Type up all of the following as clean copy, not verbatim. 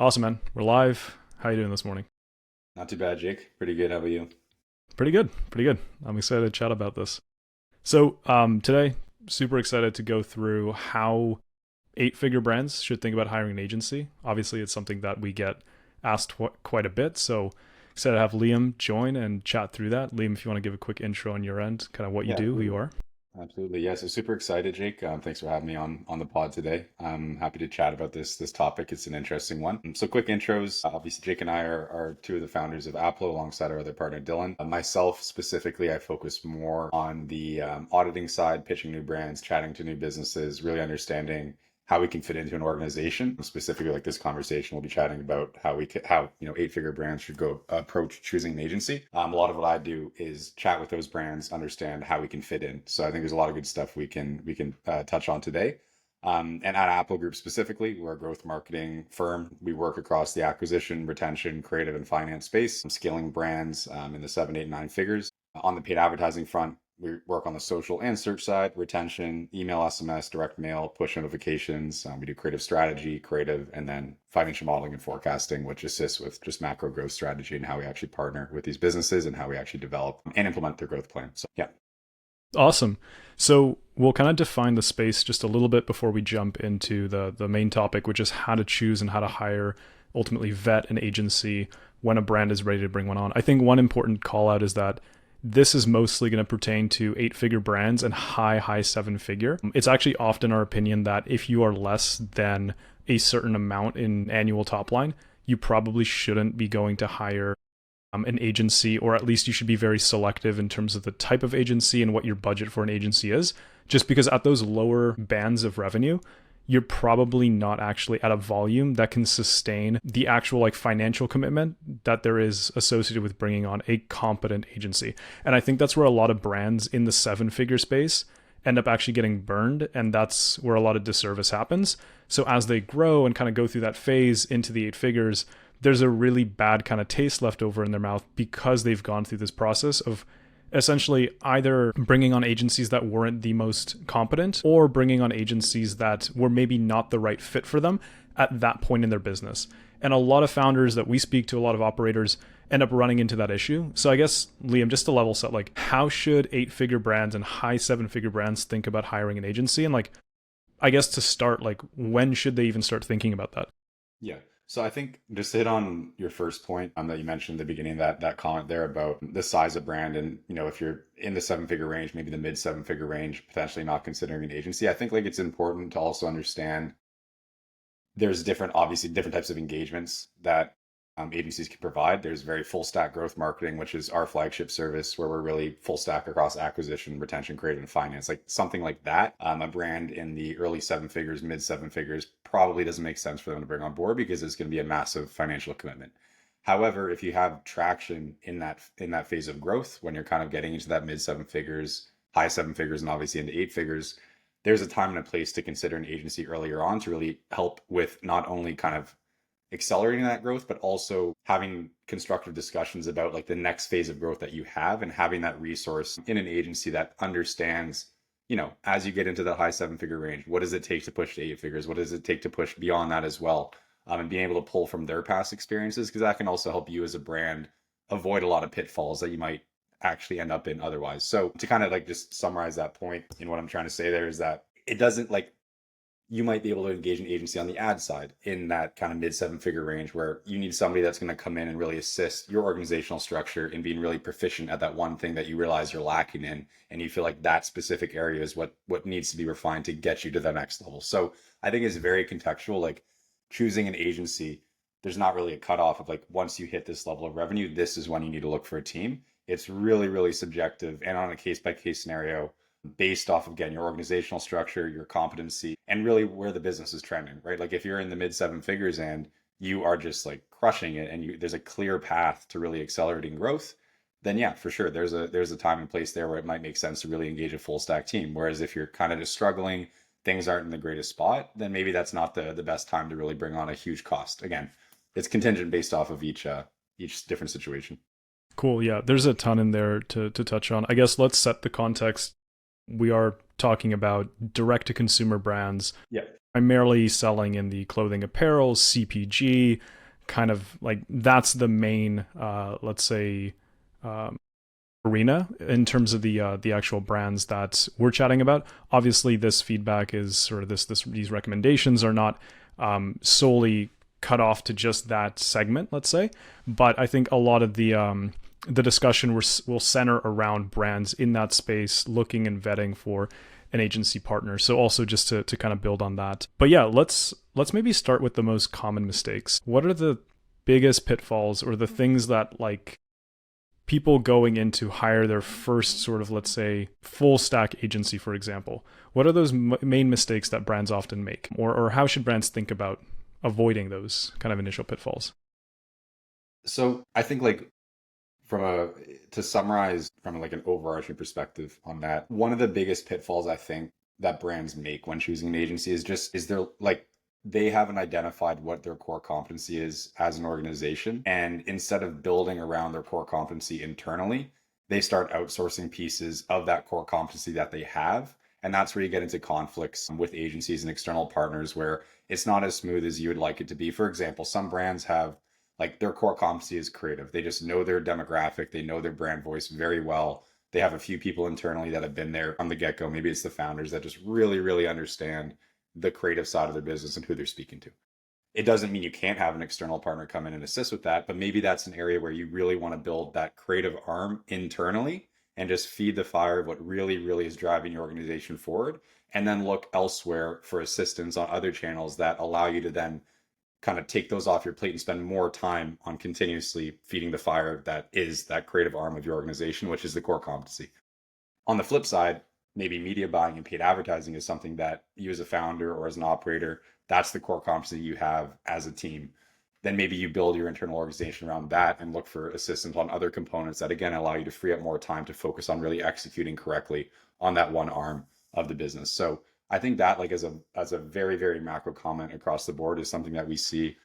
Awesome, man. We're live. How you doing this morning? Not too bad, Jake. Pretty good. How about you? Pretty good. Pretty good. I'm excited to chat about this. So today, super excited to go through how eight-figure brands should think about hiring an agency. Obviously, it's something that we get asked quite a bit. So excited to have Liam join and chat through that. Liam, if you want to give a quick intro on your end, kind of what you Yeah, do, who you absolutely. are. Absolutely. Yeah, so super excited, Jake. Thanks for having me on the pod today. I'm happy to chat about this topic. It's an interesting one. So quick intros. Obviously, Jake and I are two of the founders of Aplo alongside our other partner, Dylan. Myself specifically, I focus more on the auditing side, pitching new brands, chatting to new businesses, really understanding how we can fit into an organization. Specifically, like this conversation, we'll be chatting about how eight-figure brands should go approach choosing an agency. A lot of what I do is chat with those brands, understand how we can fit in. So I think there's a lot of good stuff we can touch on today. And at Aplo Group specifically, we're a growth marketing firm. We work across the acquisition, retention, creative, and finance space, scaling brands in the seven, eight, nine figures. On the paid advertising front, we work on the social and search side, retention, email, SMS, direct mail, push notifications. We do creative strategy, creative, and then financial modeling and forecasting, which assists with just macro growth strategy and how we actually partner with these businesses and how we actually develop and implement their growth plan. So, yeah. Awesome. So we'll kind of define the space just a little bit before we jump into the main topic, which is how to choose and how to hire, ultimately vet an agency when a brand is ready to bring one on. I think one important call out is that this is mostly going to pertain to eight-figure brands and high seven-figure. It's actually often our opinion that if you are less than a certain amount in annual top line, you probably shouldn't be going to hire an agency, or at least you should be very selective in terms of the type of agency and what your budget for an agency is, just because at those lower bands of revenue, you're probably not actually at a volume that can sustain the actual like financial commitment that there is associated with bringing on a competent agency. And I think that's where a lot of brands in the seven-figure space end up actually getting burned, and that's where a lot of disservice happens. So as they grow and kind of go through that phase into the eight figures, there's a really bad kind of taste left over in their mouth because they've gone through this process of essentially either bringing on agencies that weren't the most competent or bringing on agencies that were maybe not the right fit for them at that point in their business. And a lot of founders that we speak to, a lot of operators end up running into that issue. So I guess, Liam, just to level set, like how should eight-figure brands and high seven-figure brands think about hiring an agency? And like, I guess to start, like when should they even start thinking about that? Yeah. So I think just to hit on your first point that you mentioned at the beginning, that comment there about the size of brand, and if you're in the seven-figure range, maybe the mid seven-figure range, potentially not considering an agency. I think like it's important to also understand there's obviously different types of engagements that agencies can provide. There's very full stack growth marketing, which is our flagship service where we're really full stack across acquisition, retention, creative, and finance. Like something like that, a brand in the early seven figures, mid seven figures probably doesn't make sense for them to bring on board because it's going to be a massive financial commitment. However, if you have traction in that phase of growth, when you're kind of getting into that mid seven figures, high seven figures, and obviously into eight figures, there's a time and a place to consider an agency earlier on to really help with not only kind of accelerating that growth, but also having constructive discussions about like the next phase of growth that you have and having that resource in an agency that understands, as you get into the high seven-figure range, what does it take to push to eight figures? What does it take to push beyond that as well? And being able to pull from their past experiences, because that can also help you as a brand avoid a lot of pitfalls that you might actually end up in otherwise. So to kind of like just summarize that point in what I'm trying to say there is that it doesn't like you might be able to engage an agency on the ad side in that kind of mid seven figure range where you need somebody that's going to come in and really assist your organizational structure in being really proficient at that one thing that you realize you're lacking in, and you feel like that specific area is what needs to be refined to get you to the next level. So I think it's very contextual. Like choosing an agency, there's not really a cutoff of like once you hit this level of revenue, this is when you need to look for a team. It's really subjective and on a case by case scenario based off of, again, your organizational structure, your competency, and really where the business is trending, right? Like if you're in the mid seven figures and you are just like crushing it and there's a clear path to really accelerating growth, then yeah, for sure, there's a time and place there where it might make sense to really engage a full stack team. Whereas if you're kind of just struggling, things aren't in the greatest spot, then maybe that's not the best time to really bring on a huge cost. Again, it's contingent based off of each different situation. Cool. Yeah, there's a ton in there to touch on. I guess let's set the context. We are talking about direct to consumer brands. Yeah. primarily selling in the clothing apparel, CPG, kind of like that's the main, let's say, arena in terms of the actual brands that we're chatting about. Obviously, this feedback is sort of these recommendations are not solely cut off to just that segment, let's say, but I think a lot of the discussion will center around brands in that space looking and vetting for an agency partner. So also just to kind of build on that. But yeah, let's maybe start with the most common mistakes. What are the biggest pitfalls or the things that like people going in to hire their first sort of, let's say, full stack agency, for example? What are those main mistakes that brands often make? Or how should brands think about avoiding those kind of initial pitfalls? So I think like to summarize from like an overarching perspective on that, one of the biggest pitfalls I think that brands make when choosing an agency is they're like they haven't identified what their core competency is as an organization. And instead of building around their core competency internally, they start outsourcing pieces of that core competency that they have. And that's where you get into conflicts with agencies and external partners where it's not as smooth as you would like it to be. For example, some brands have like their core competency is creative. They just know their demographic, they know their brand voice very well. They have a few people internally that have been there from the get-go. Maybe it's the founders that just really, really understand the creative side of their business and who they're speaking to. It doesn't mean you can't have an external partner come in and assist with that, but maybe that's an area where you really want to build that creative arm internally and just feed the fire of what really, really is driving your organization forward. And then look elsewhere for assistance on other channels that allow you to then kind of take those off your plate and spend more time on continuously feeding the fire that is that creative arm of your organization, which is the core competency. On the flip side, maybe media buying and paid advertising is something that you as a founder or as an operator, that's the core competency you have as a team. Then maybe you build your internal organization around that and look for assistance on other components that again allow you to free up more time to focus on really executing correctly on that one arm of the business. So I think that like as a very, very macro comment across the board is something that we see,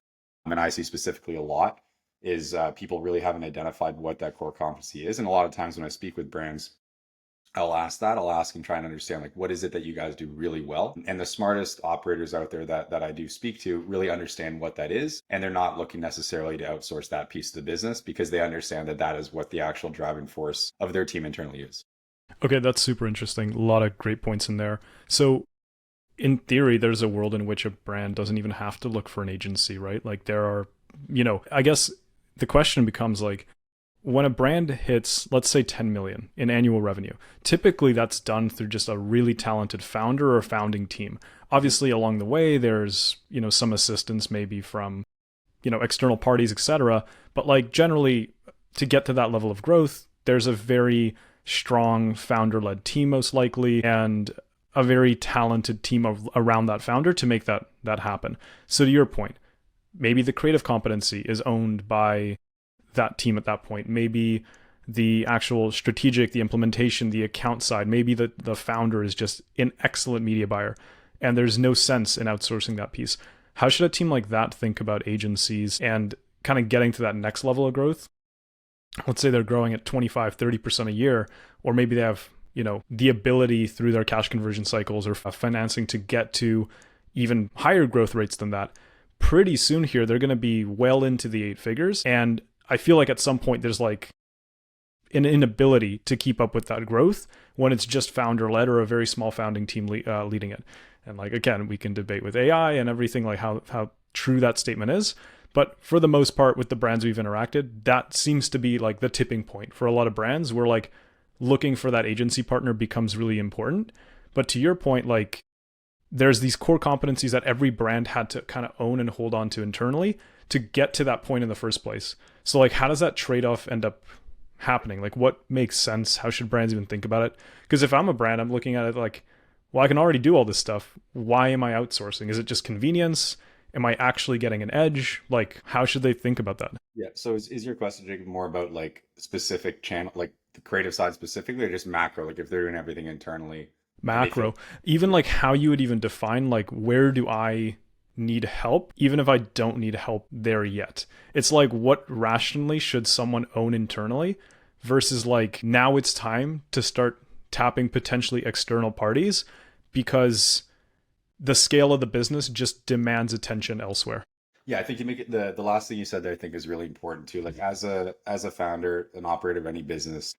and I see specifically a lot, is people really haven't identified what that core competency is. And a lot of times when I speak with brands, I'll ask and try and understand like what is it that you guys do really well. And the smartest operators out there that I do speak to really understand what that is. And they're not looking necessarily to outsource that piece of the business because they understand that that is what the actual driving force of their team internally is. Okay, that's super interesting. A lot of great points in there. So in theory, there's a world in which a brand doesn't even have to look for an agency, right? Like there are, I guess the question becomes like, when a brand hits, let's say 10 million in annual revenue, typically that's done through just a really talented founder or founding team. Obviously, along the way, there's, some assistance maybe from, external parties, etc. But like generally, to get to that level of growth, there's a very strong founder-led team most likely, and a very talented team around that founder to make that happen. So to your point, maybe the creative competency is owned by that team at that point. Maybe the actual strategic, the implementation, the account side, maybe the founder is just an excellent media buyer and there's no sense in outsourcing that piece. How should a team like that think about agencies and kind of getting to that next level of growth? Let's say they're growing at 25, 30% a year, or maybe they have, the ability through their cash conversion cycles or financing to get to even higher growth rates than that. Pretty soon here, they're going to be well into the 8 figures. And I feel like at some point there's like an inability to keep up with that growth when it's just founder led or a very small founding team leading it. And like, again, we can debate with AI and everything, like how true that statement is. But for the most part, with the brands we've interacted, that seems to be like the tipping point for a lot of brands where like looking for that agency partner becomes really important. But to your point, like there's these core competencies that every brand had to kind of own and hold on to internally to get to that point in the first place. So like, how does that trade-off end up happening? Like what makes sense? How should brands even think about it? Because if I'm a brand, I'm looking at it like, well, I can already do all this stuff. Why am I outsourcing? Is it just convenience? Am I actually getting an edge? Like, how should they think about that? Yeah. So is your question, Jacob, more about like specific channel, like the creative side specifically, or just macro? Like if they're doing everything internally? Macro. Even like how you would even define like where do I need help, even if I don't need help there yet. It's like what rationally should someone own internally versus like now it's time to start tapping potentially external parties because the scale of the business just demands attention elsewhere. Yeah, I think you make it the last thing you said there, I think is really important too. Like as a founder, an operator of any business,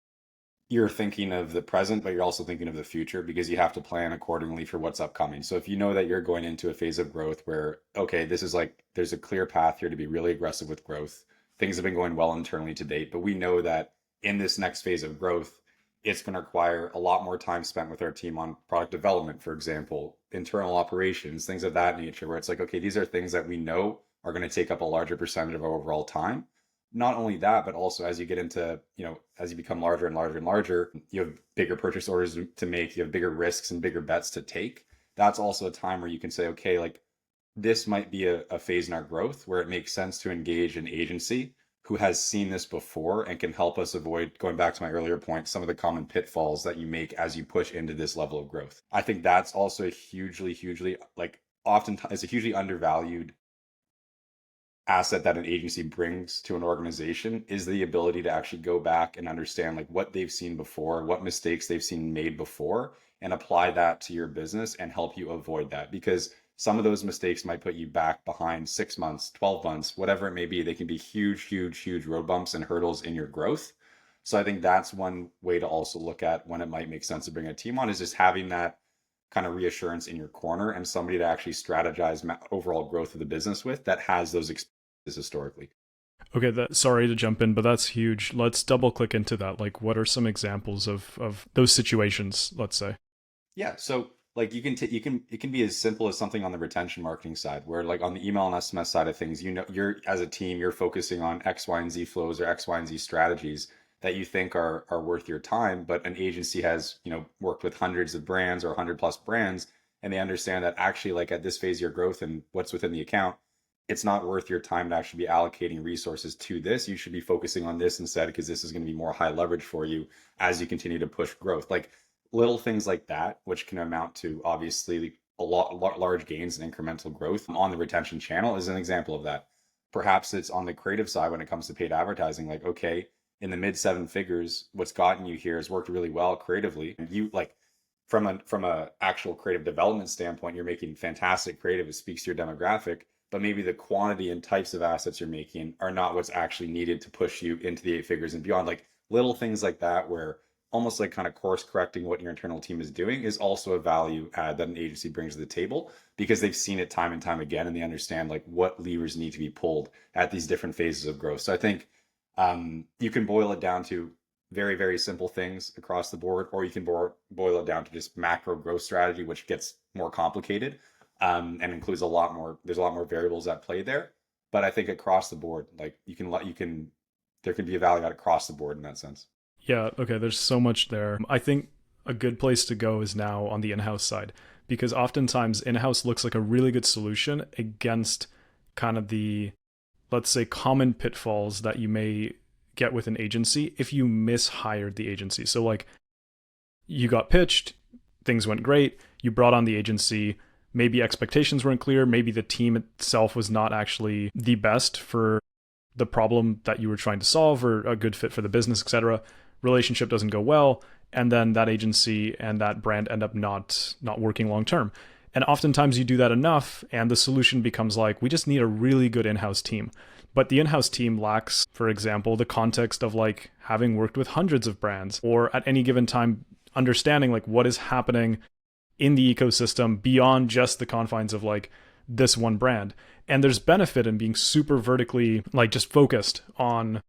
you're thinking of the present, but you're also thinking of the future because you have to plan accordingly for what's upcoming. So if you know that you're going into a phase of growth where, okay, this is like there's a clear path here to be really aggressive with growth. Things have been going well internally to date, but we know that in this next phase of growth, it's going to require a lot more time spent with our team on product development, for example, internal operations, things of that nature, where it's like, okay, these are things that we know are going to take up a larger percentage of our overall time. Not only that, but also as you get into, as you become larger and larger and larger, you have bigger purchase orders to make, you have bigger risks and bigger bets to take. That's also a time where you can say, okay, like this might be a phase in our growth where it makes sense to engage an agency who has seen this before and can help us avoid, going back to my earlier point, some of the common pitfalls that you make as you push into this level of growth. I think that's also a hugely, like oftentimes it's a hugely undervalued asset that an agency brings to an organization is the ability to actually go back and understand like what they've seen before, what mistakes they've seen made before, and apply that to your business and help you avoid that. Because some of those mistakes might put you back behind 6 months, 12 months, whatever it may be. They can be huge road bumps and hurdles in your growth. So I think that's one way to also look at when it might make sense to bring a team on, is just having that kind of reassurance in your corner and somebody to actually strategize overall growth of the business with that has those experiences historically. Okay, sorry to jump in, but that's huge. Let's double click into that. Like, what are some examples of those situations, let's say? Yeah, so like it can be as simple as something on the retention marketing side, where like on the email and SMS side of things, you're as a team, you're focusing on X, Y, and Z flows or X, Y, and Z strategies that you think are worth your time, but an agency has, worked with hundreds of brands or 100+ brands, and they understand that actually like at this phase of your growth and what's within the account, it's not worth your time to actually be allocating resources to this. You should be focusing on this instead because this is going to be more high leverage for you as you continue to push growth. Like little things like that, which can amount to obviously a large gains and incremental growth on the retention channel, is an example of that. Perhaps it's on the creative side when it comes to paid advertising. Like, okay, in the mid 7 figures, what's gotten you here has worked really well creatively. And you like from a actual creative development standpoint, you're making fantastic creative. It speaks to your demographic, but maybe the quantity and types of assets you're making are not what's actually needed to push you into the 8 figures and beyond. Like little things like that, where almost like kind of course correcting what your internal team is doing is also a value add that an agency brings to the table because they've seen it time and time again and they understand like what levers need to be pulled at these different phases of growth. So I think you can boil it down to very simple things across the board, or you can boil it down to just macro growth strategy, which gets more complicated and includes there's a lot more variables at play there. But I think across the board, like there can be a value add across the board in that sense. Yeah, okay, there's so much there. I think a good place to go is now on the in-house side, because oftentimes in-house looks like a really good solution against kind of the, let's say, common pitfalls that you may get with an agency if you mishired the agency. So like you got pitched, things went great, you brought on the agency, maybe expectations weren't clear, maybe the team itself was not actually the best for the problem that you were trying to solve or a good fit for the business, etc. Relationship doesn't go well, and then that agency and that brand end up not working long term. And oftentimes you do that enough and the solution becomes like, we just need a really good in-house team. But the in-house team lacks, for example, the context of like having worked with hundreds of brands, or at any given time understanding like what is happening in the ecosystem beyond just the confines of like this one brand. And there's benefit in being super vertically like just focused on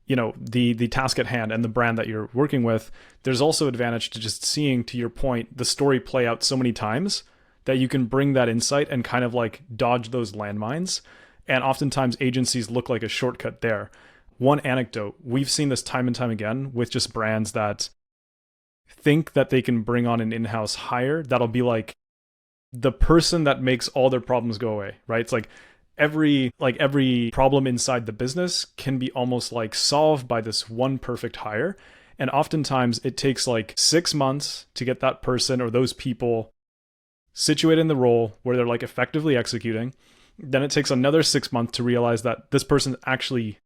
the task at hand and the brand that you're working with. There's also advantage to just seeing, to your point, the story play out so many times that you can bring that insight and kind of like dodge those landmines. And oftentimes agencies look like a shortcut there. One anecdote, we've seen this time and time again with just brands that think that they can bring on an in-house hire that'll be like the person that makes all their problems go away, right? It's like every problem inside the business can be almost like solved by this one perfect hire. And oftentimes it takes like 6 months to get that person or those people situated in the role where they're like effectively executing. Then it takes another 6 months to realize that this person's actually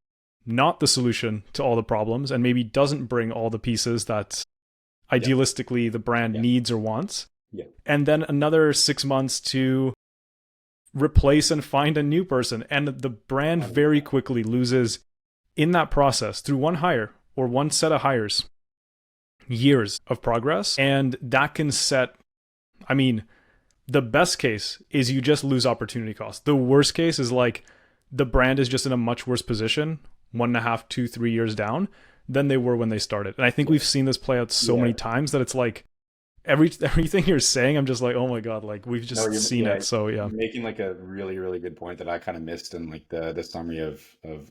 not the solution to all the problems and maybe doesn't bring all the pieces that idealistically the brand needs or wants. Yeah. and then another 6 months to replace and find a new person. And the brand very quickly loses in that process through one hire or one set of hires, years of progress. And that can set, I mean, the best case is you just lose opportunity cost. The worst case is like the brand is just in a much worse position 1.5, 2, 3 years down than they were when they started. And I think we've seen this play out so many times that it's like everything you're saying, I'm just like, oh my God, like we've just seen it. So yeah. You're making like a really, really good point that I kind of missed in like the summary of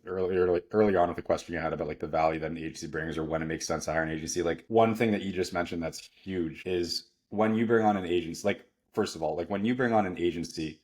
early on with the question you had about like the value that an agency brings or when it makes sense to hire an agency. Like one thing that you just mentioned that's huge is when you bring on an agency, like first of all, like when you bring on an agency,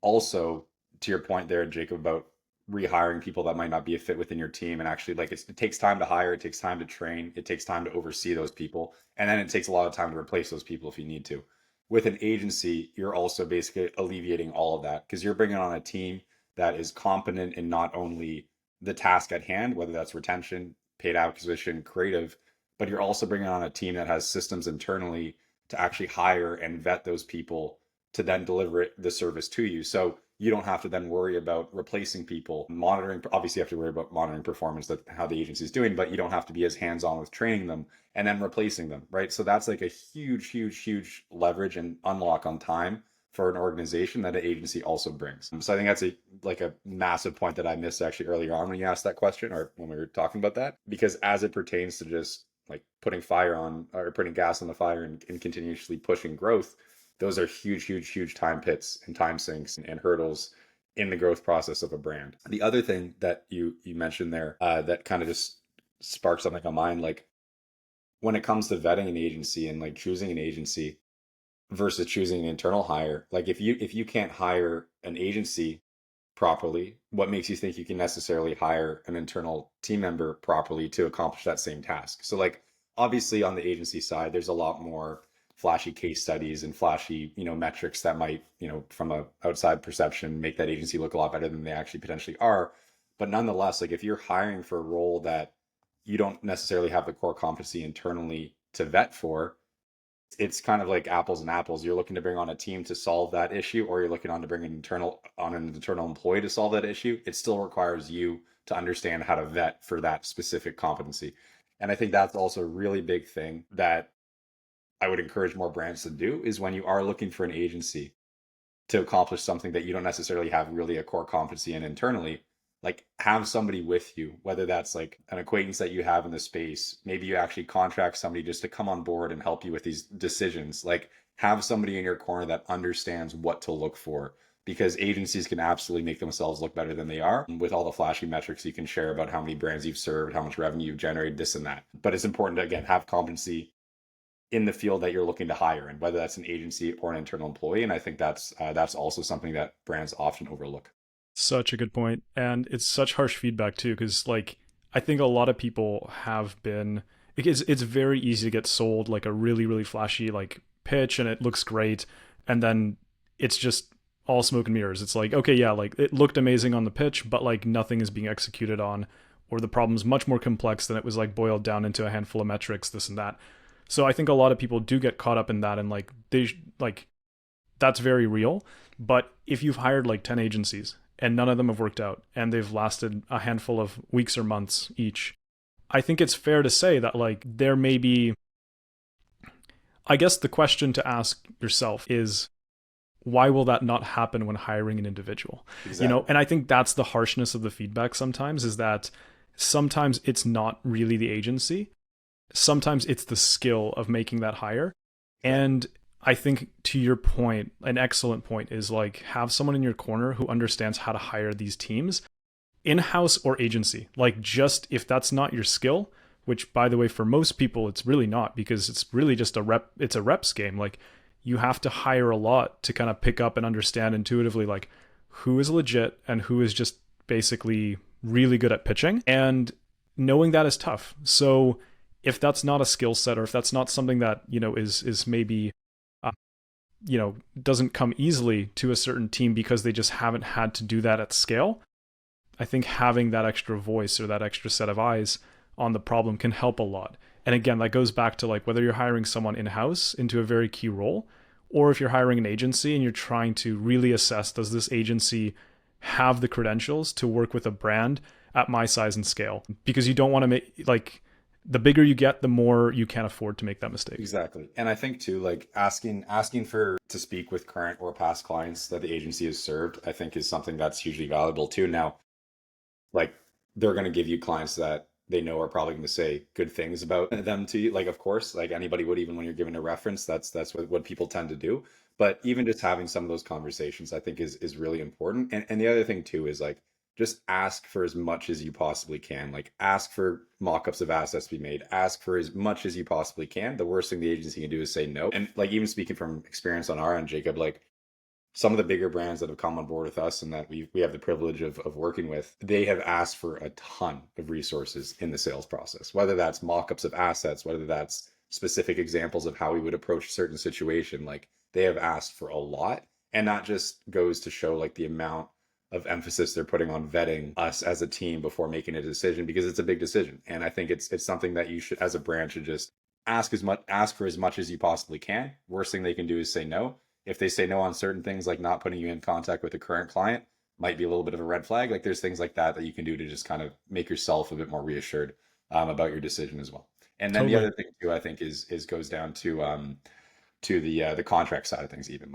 also to your point there, Jacob, about rehiring people that might not be a fit within your team, and actually like it takes time to hire, it takes time to train, it takes time to oversee those people, and then it takes a lot of time to replace those people if you need to. With an agency, you're also basically alleviating all of that because you're bringing on a team that is competent in not only the task at hand, whether that's retention, paid acquisition, creative, but you're also bringing on a team that has systems internally to actually hire and vet those people to then deliver the service to you. So you don't have to then worry about replacing people, monitoring. Obviously, you have to worry about monitoring performance, that how the agency is doing, but you don't have to be as hands-on with training them and then replacing them, right? So that's like a huge, huge, huge leverage and unlock on time for an organization that an agency also brings. So I think that's a massive point that I missed actually earlier on when you asked that question or when we were talking about that, because as it pertains to just like putting fire on or putting gas on the fire and continuously pushing growth, those are huge, huge, huge time pits and time sinks and hurdles in the growth process of a brand. The other thing that you mentioned there that kind of just sparked something on mine, like when it comes to vetting an agency and like choosing an agency versus choosing an internal hire, like if you can't hire an agency properly, what makes you think you can necessarily hire an internal team member properly to accomplish that same task? So like obviously on the agency side, there's a lot more flashy case studies and flashy, metrics that might, from a outside perception, make that agency look a lot better than they actually potentially are. But nonetheless, like if you're hiring for a role that you don't necessarily have the core competency internally to vet for, it's kind of like apples and apples. You're looking to bring on a team to solve that issue, or you're looking on to bring an internal employee to solve that issue. It still requires you to understand how to vet for that specific competency. And I think that's also a really big thing that I would encourage more brands to do, is when you are looking for an agency to accomplish something that you don't necessarily have really a core competency in internally, like have somebody with you, whether that's like an acquaintance that you have in the space. Maybe you actually contract somebody just to come on board and help you with these decisions. Like have somebody in your corner that understands what to look for, because agencies can absolutely make themselves look better than they are with all the flashy metrics you can share about how many brands you've served, how much revenue you've generated, this and that. But it's important to, again, have competency in the field that you're looking to hire in, whether that's an agency or an internal employee. And I think that's also something that brands often overlook. Such a good point. And it's such harsh feedback too, because like I think a lot of people have been, because it's very easy to get sold like a really, really flashy like pitch and it looks great. And then it's just all smoke and mirrors. It's like, okay, yeah, like it looked amazing on the pitch, but like nothing is being executed on, or the problem's much more complex than it was like boiled down into a handful of metrics, this and that. So I think a lot of people do get caught up in that, and like that's very real. But if you've hired like 10 agencies and none of them have worked out and they've lasted a handful of weeks or months each, I think it's fair to say that like there may be, I guess the question to ask yourself is, why will that not happen when hiring an individual? Exactly. And I think that's the harshness of the feedback sometimes, is that sometimes it's not really the agency. Sometimes it's the skill of making that hire. And I think to your point, an excellent point is like have someone in your corner who understands how to hire these teams, in-house or agency. Like just if that's not your skill, which by the way, for most people, it's really not, because it's really just it's a reps game. Like you have to hire a lot to kind of pick up and understand intuitively, like who is legit and who is just basically really good at pitching. And knowing that is tough. So if that's not a skill set, or if that's not something that, is maybe, doesn't come easily to a certain team because they just haven't had to do that at scale, I think having that extra voice or that extra set of eyes on the problem can help a lot. And again, that goes back to like whether you're hiring someone in-house into a very key role, or if you're hiring an agency and you're trying to really assess, does this agency have the credentials to work with a brand at my size and scale? Because you don't want to make, like, the bigger you get, the more you can afford to make that mistake. Exactly. And I think too, like asking for to speak with current or past clients that the agency has served, I think is something that's hugely valuable too. Now, like they're going to give you clients that they know are probably going to say good things about them to you. Like, of course, like anybody would, even when you're giving a reference, that's what people tend to do. But even just having some of those conversations, I think is really important. And the other thing too is like just ask for as much as you possibly can. Like ask for mock-ups of assets to be made. Ask for as much as you possibly can. The worst thing the agency can do is say no. And like even speaking from experience on our end, Jacob, like some of the bigger brands that have come on board with us and that we have the privilege of working with, they have asked for a ton of resources in the sales process, whether that's mock-ups of assets, whether that's specific examples of how we would approach a certain situation. Like they have asked for a lot. And that just goes to show like the amount of emphasis they're putting on vetting us as a team before making a decision, because it's a big decision. And I think it's something that you should, as a brand, should just ask for as much as you possibly can. Worst thing they can do is say no. If they say no on certain things, like not putting you in contact with a current client, might be a little bit of a red flag. Like there's things like that that you can do to just kind of make yourself a bit more reassured about your decision as well. And then the Totally. other thing too, I think is goes down to the contract side of things. Even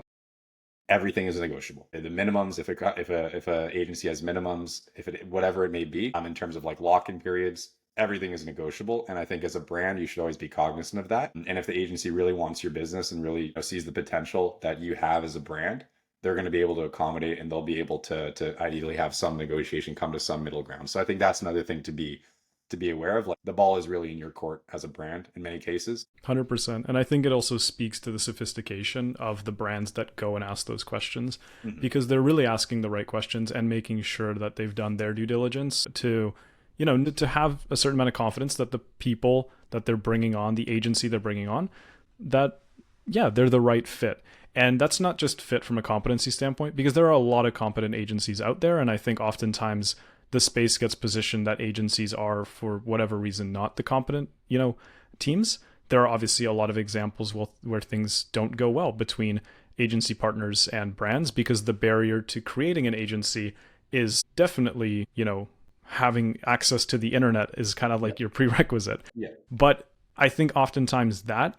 everything is negotiable. The minimums, if a agency has minimums, if it whatever it may be, in terms of like lock-in periods, everything is negotiable. And I think as a brand, you should always be cognizant of that. And if the agency really wants your business and really sees the potential that you have as a brand, they're going to be able to accommodate, and they'll be able to ideally have some negotiation, come to some middle ground. So I think that's another thing to be aware of. Like the ball is really in your court as a brand in many cases. 100%. And I think it also speaks to the sophistication of the brands that go and ask those questions, because they're really asking the right questions and making sure that they've done their due diligence to, to have a certain amount of confidence that the people that they're bringing on, the agency they're bringing on, that, yeah, they're the right fit. And that's not just fit from a competency standpoint, because there are a lot of competent agencies out there. And I think oftentimes the space gets positioned that agencies are, for whatever reason, not the competent, teams. There are obviously a lot of examples where things don't go well between agency partners and brands, because the barrier to creating an agency is definitely, having access to the internet is kind of like your prerequisite. Yeah. But I think oftentimes that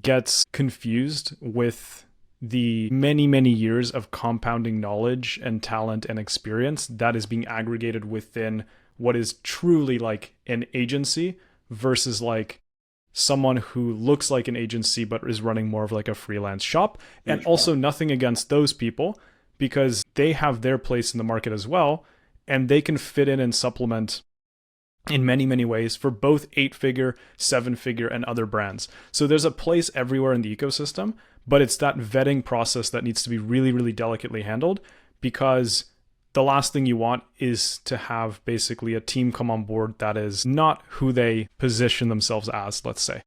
gets confused with the many, many years of compounding knowledge and talent and experience that is being aggregated within what is truly like an agency versus like someone who looks like an agency but is running more of like a freelance shop. And also nothing against those people, because they have their place in the market as well, and they can fit in and supplement in many, many ways for both 8-figure, 7-figure, and other brands. So there's a place everywhere in the ecosystem, but it's that vetting process that needs to be really, really delicately handled, because the last thing you want is to have basically a team come on board that is not who they position themselves as, let's say.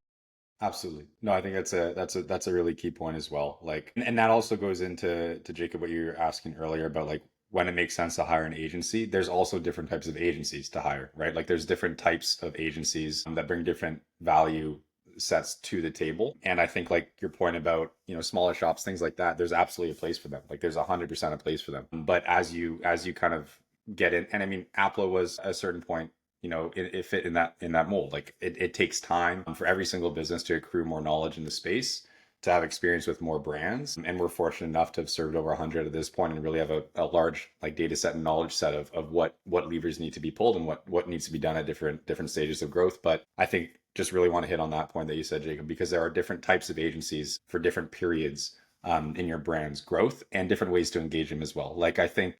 Absolutely. No, I think that's a really key point as well. Like, and that also goes into Jacob, what you were asking earlier about like when it makes sense to hire an agency. There's also different types of agencies to hire, right? Like there's different types of agencies that bring different value sets to the table. And I think like your point about, smaller shops, things like that, there's absolutely a place for them. Like there's 100% a place for them. But as you kind of get in, and I mean, Aplo was at a certain point, it fit in that mold. Like it takes time for every single business to accrue more knowledge in the space, to have experience with more brands. And we're fortunate enough to have served over 100 at this point and really have a large like data set and knowledge set of what levers need to be pulled and what needs to be done at different stages of growth. But I think just really want to hit on that point that you said, Jacob, because there are different types of agencies for different periods in your brand's growth and different ways to engage them as well. Like I think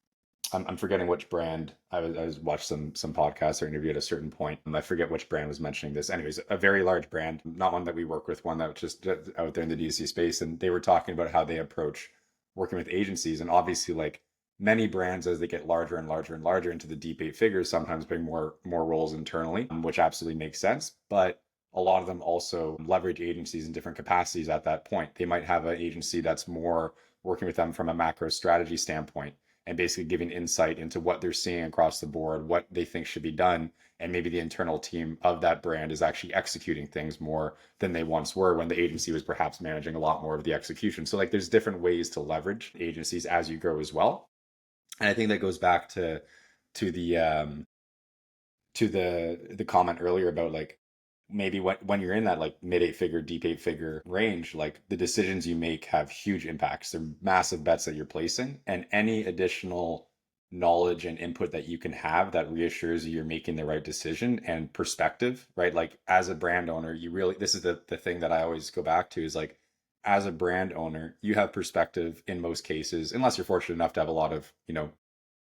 I'm forgetting which brand. I was watched some podcasts or interview at a certain point. I forget which brand was mentioning this. Anyways, a very large brand, not one that we work with, one that was just out there in the DTC space, and they were talking about how they approach working with agencies. And obviously, like many brands, as they get larger and larger and larger into the deep 8 figures, sometimes bring more roles internally, which absolutely makes sense. But a lot of them also leverage agencies in different capacities at that point. They might have an agency that's more working with them from a macro strategy standpoint, and basically giving insight into what they're seeing across the board, what they think should be done. And maybe the internal team of that brand is actually executing things more than they once were when the agency was perhaps managing a lot more of the execution. So like there's different ways to leverage agencies as you grow as well. And I think that goes back to the comment earlier about like maybe when you're in that like mid 8 figure, deep 8 figure range, like the decisions you make have huge impacts. They're massive bets that you're placing, and any additional knowledge and input that you can have that reassures you you're making the right decision and perspective, right? Like as a brand owner, you really, this is the thing that I always go back to is like, as a brand owner, you have perspective in most cases, unless you're fortunate enough to have a lot of,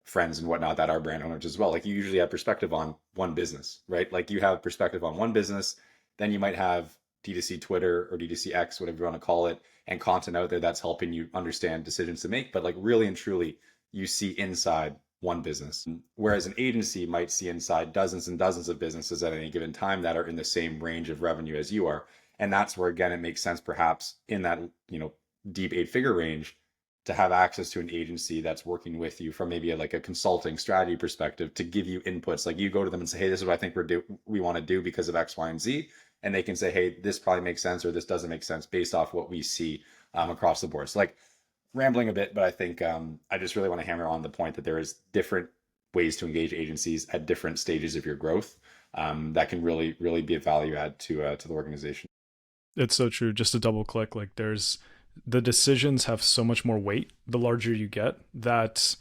friends and whatnot that are brand owners as well. Like you usually have perspective on one business, right? Like you have perspective on one business, then you might have D2C Twitter or D2C X, whatever you want to call it, and content out there that's helping you understand decisions to make. But like really and truly, you see inside one business. Whereas an agency might see inside dozens and dozens of businesses at any given time that are in the same range of revenue as you are. And that's where, again, it makes sense perhaps in that, deep 8 figure range to have access to an agency that's working with you from maybe like a consulting strategy perspective to give you inputs. Like you go to them and say, hey, this is what I think we want to do because of X, Y, and Z. And they can say, hey, this probably makes sense or this doesn't make sense based off what we see across the board. So like rambling a bit, but I think I just really want to hammer on the point that there is different ways to engage agencies at different stages of your growth that can really, really be a value add to the organization. It's so true. Just to double click, like the decisions have so much more weight the larger you get, that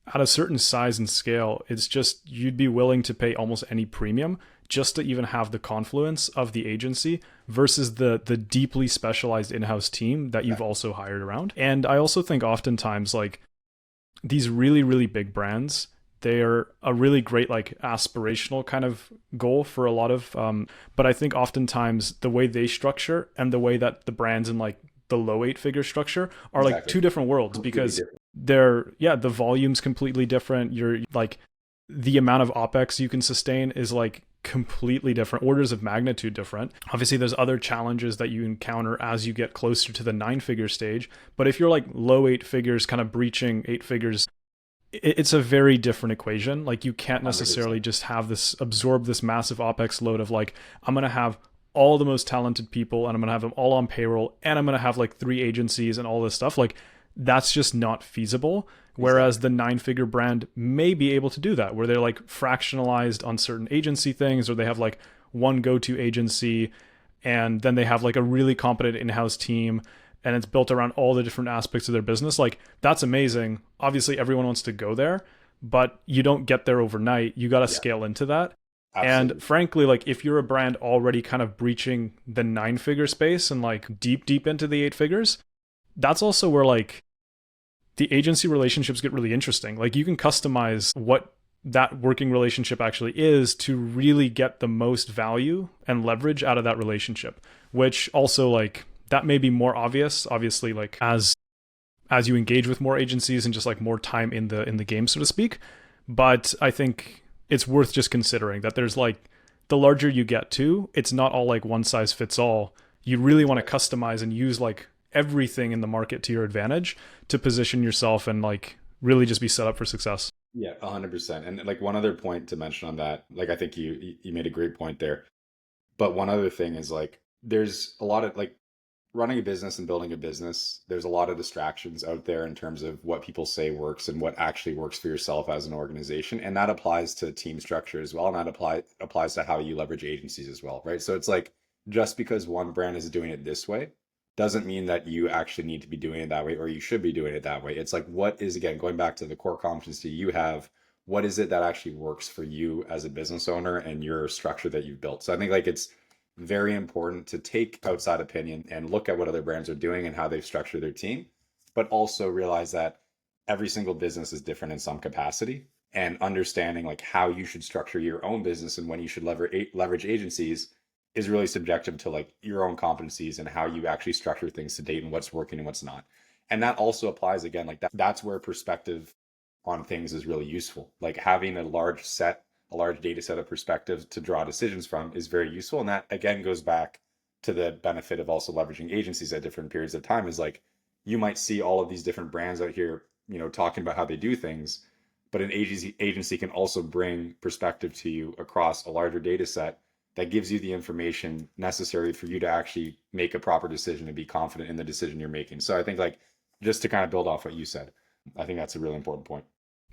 at a certain size and scale, it's just you'd be willing to pay almost any premium just to even have the confluence of the agency versus the deeply specialized in-house team that you've also hired around. And I also think oftentimes like these really, really big brands, they're a really great like aspirational kind of goal for a lot of but I think oftentimes the way they structure and the way that the brands in like the low 8 figure structure are like two different worlds, because the volume's completely different. You're like the amount of OpEx you can sustain is like completely different, orders of magnitude different. Obviously there's other challenges that you encounter as you get closer to the 9 figure stage, but if you're like low 8 figures kind of breaching 8 figures, it's a very different equation. Like you can't necessarily 100%. just have this absorb this massive OpEx load of like, I'm going to have all the most talented people and I'm going to have them all on payroll and I'm going to have like 3 agencies and all this stuff. Like that's just not feasible. Whereas the 9 figure brand may be able to do that, where they're like fractionalized on certain agency things, or they have like one go-to agency and then they have like a really competent in-house team and it's built around all the different aspects of their business. Like that's amazing. Obviously everyone wants to go there, but you don't get there overnight. You got to scale into that. Absolutely. And frankly, like if you're a brand already kind of breaching the 9 figure space and like deep into the 8 figures, that's also where like the agency relationships get really interesting. Like you can customize what that working relationship actually is to really get the most value and leverage out of that relationship, which also like that may be more obvious, obviously, like as you engage with more agencies and just like more time in the game, so to speak. But I think it's worth just considering that there's like the larger you get to, it's not all like one size fits all. You really want to customize and use like everything in the market to your advantage to position yourself and like really just be set up for success. Yeah, 100%. And like one other point to mention on that, like I think you made a great point there. But one other thing is like there's a lot of like running a business and building a business, there's a lot of distractions out there in terms of what people say works and what actually works for yourself as an organization. And that applies to team structure as well. And that applies to how you leverage agencies as well, right? So it's like just because one brand is doing it this way doesn't mean that you actually need to be doing it that way or you should be doing it that way. It's like, what is, again, going back to the core competency you have, what is it that actually works for you as a business owner and your structure that you've built? So I think like it's very important to take outside opinion and look at what other brands are doing and how they've structured their team, but also realize that every single business is different in some capacity, and understanding like how you should structure your own business and when you should leverage agencies is really subjective to like your own competencies and how you actually structure things to date and what's working and what's not. And that also applies again, like that's where perspective on things is really useful. Like having a large data set of perspectives to draw decisions from is very useful. And that again goes back to the benefit of also leveraging agencies at different periods of time, is like you might see all of these different brands out here talking about how they do things, but an agency can also bring perspective to you across a larger data set that gives you the information necessary for you to actually make a proper decision and be confident in the decision you're making. So I think like just to kind of build off what you said, I think that's a really important point.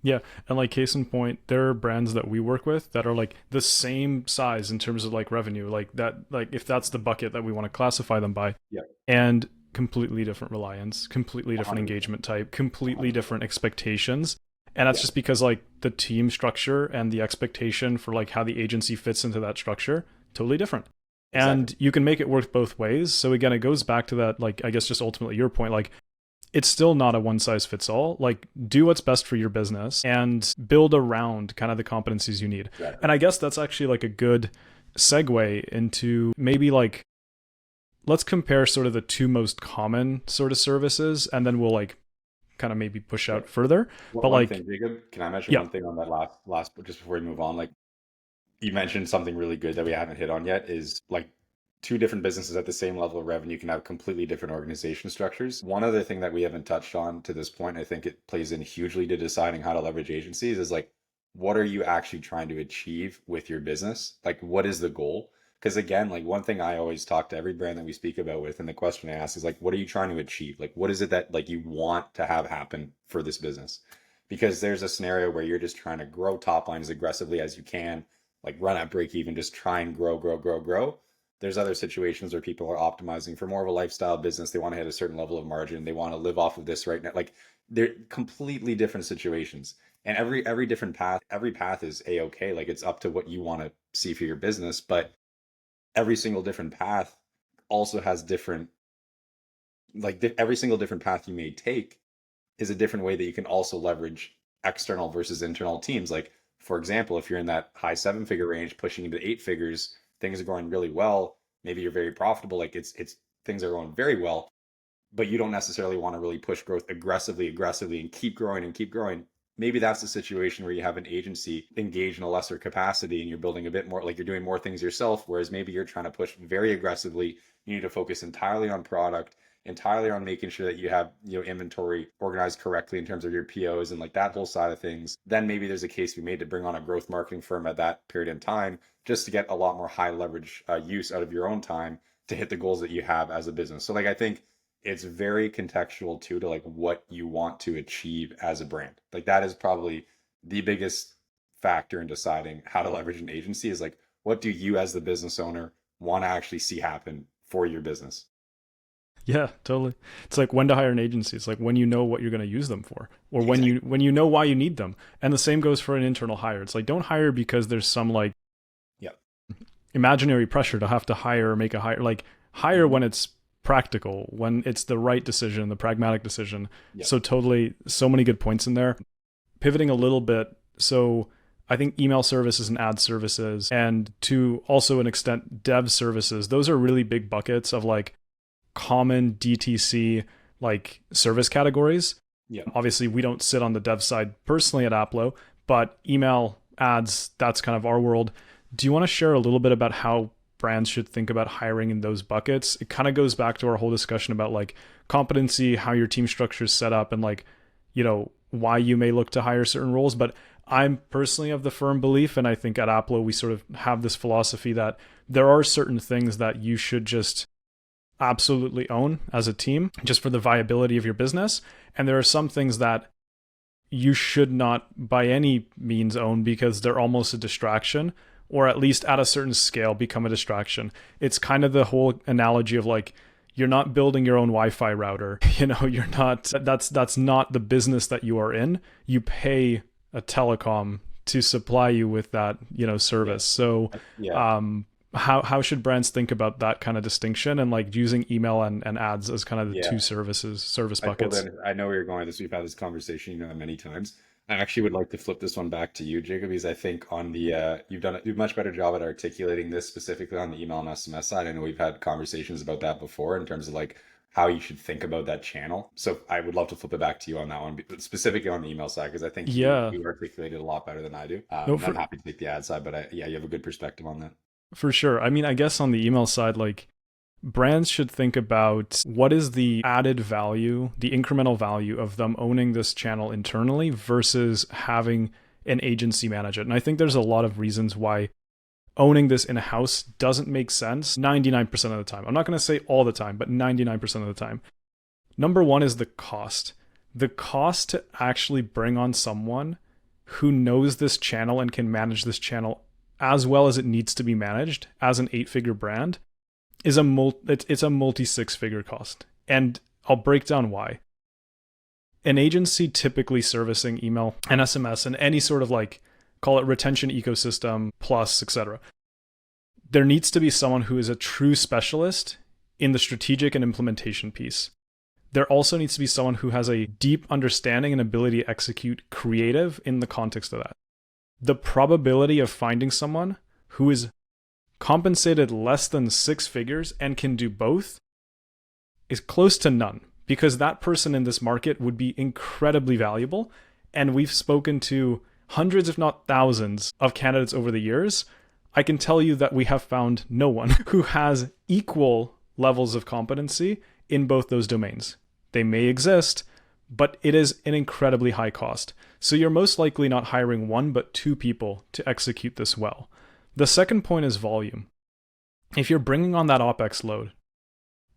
Yeah, and like case in point, there are brands that we work with that are like the same size in terms of like revenue, like that, like if that's the bucket that we want to classify them by, Yeah, and completely different reliance, completely different 100%. engagement type, completely different expectations. And that's Yeah, just because like the team structure and the expectation for like how the agency fits into that structure, totally different. exactly. And you can make it work both ways. So again, it goes back to that, like, I guess just ultimately your point, like it's still not a one size fits all. Like, do what's best for your business and build around kind of the competencies you need. Exactly. And I guess that's actually like a good segue into maybe like, let's compare sort of the two most common sort of services, and then we'll like kind of maybe push Yeah. out further. But One like, thing, Jacob, can I mention yeah, one thing on that last just before we move on? Like you mentioned something really good that we haven't hit on yet is like two different businesses at the same level of revenue can have completely different organization structures. One other thing that we haven't touched on to this point, I think it plays in hugely to deciding how to leverage agencies is like, what are you actually trying to achieve with your business? Like, what is the goal? Because again, like one thing I always talk to every brand that we speak about with, and the question I ask is like, what are you trying to achieve? Like, what is it that like you want to have happen for this business? Because there's a scenario where you're just trying to grow top line as aggressively as you can, like run at break even, just try and grow, grow, grow, grow. There's other situations where people are optimizing for more of a lifestyle business. They want to hit a certain level of margin. They want to live off of this right now. Like they're completely different situations. And every different path, every path is a-okay. Like it's up to what you want to see for your business. But every single different path also has different, like every single different path you may take is a different way that you can also leverage external versus internal teams. Like, for example, if you're in that high seven figure range, pushing into eight figures, things are going really well. Maybe you're very profitable. Like it's things are going very well, but you don't necessarily want to really push growth aggressively, and keep growing. Maybe that's the situation where you have an agency engage in a lesser capacity and you're building a bit more, like you're doing more things yourself, whereas maybe you're trying to push very aggressively. You need to focus entirely on product, entirely on making sure that you have inventory organized correctly in terms of your POs and like that whole side of things. Then maybe there's a case to be made to bring on a growth marketing firm at that period in time just to get a lot more high leverage use out of your own time to hit the goals that you have as a business. So like I think it's very contextual too to like what you want to achieve as a brand. Like that is probably the biggest factor in deciding how to leverage an agency is like what do you as the business owner want to actually see happen for your business? yeah, totally. It's like when to hire an agency. It's like when you know what you're going to use them for, or Exactly. when you know why you need them. And the same goes for an internal hire. It's like don't hire because there's some like Yep. imaginary pressure to have to hire or make a hire. Like hire Mhm. when it's practical, when it's the right decision, the pragmatic decision. Yep. So totally, so many good points in there. Pivoting a little bit, so I think email services and ad services, and to also an extent dev services, those are really big buckets of like common DTC like service categories. Yep. Obviously, we don't sit on the dev side personally at Aplo, but email ads, that's kind of our world. Do you want to share a little bit about how brands should think about hiring in those buckets? It kind of goes back to our whole discussion about like competency, how your team structure is set up, and like, why you may look to hire certain roles. But I'm personally of the firm belief, and I think at Aplo, we sort of have this philosophy that there are certain things that you should just absolutely own as a team just for the viability of your business. And there are some things that you should not by any means own because they're almost a distraction, or at least at a certain scale become a distraction. It's kind of the whole analogy of like, you're not building your own Wi-Fi router. You're not, that's not the business that you are in. You pay a telecom to supply you with that, Yeah. service. So, Yeah. um, how should brands think about that kind of distinction and like using email and ads as kind of the two Yeah. service I buckets? I know where you're going with this. We've had this conversation, many times. I actually would like to flip this one back to you, Jacob, because I think on the you've done a much better job at articulating this specifically on the email and SMS side. I know we've had conversations about that before in terms of like how you should think about that channel. So I would love to flip it back to you on that one, specifically on the email side, because I think Yeah, you articulated a lot better than I do. no, And I'm happy to take the ad side, but yeah, you have a good perspective on that. for sure. I mean, I guess on the email side, like brands should think about what is the added value, the incremental value of them owning this channel internally versus having an agency manage it. And I think there's a lot of reasons why owning this in-house doesn't make sense 99% of the time. I'm not going to say all the time, but 99% of the time. Number one is the cost. The cost to actually bring on someone who knows this channel and can manage this channel as well as it needs to be managed as an 8-figure brand is it's a multi 6-figure cost. And I'll break down why. An agency typically servicing email and SMS and any sort of like, call it retention ecosystem plus, etc. There needs to be someone who is a true specialist in the strategic and implementation piece. There also needs to be someone who has a deep understanding and ability to execute creative in the context of that. The probability of finding someone who is compensated less than 6 figures and can do both is close to none, because that person in this market would be incredibly valuable. And we've spoken to hundreds, if not thousands, of candidates over the years. I can tell you that we have found no one who has equal levels of competency in both those domains. They may exist, but it is an incredibly high cost. So you're most likely not hiring 1, but 2 people to execute this well. The second point is volume. If you're bringing on that OpEx load,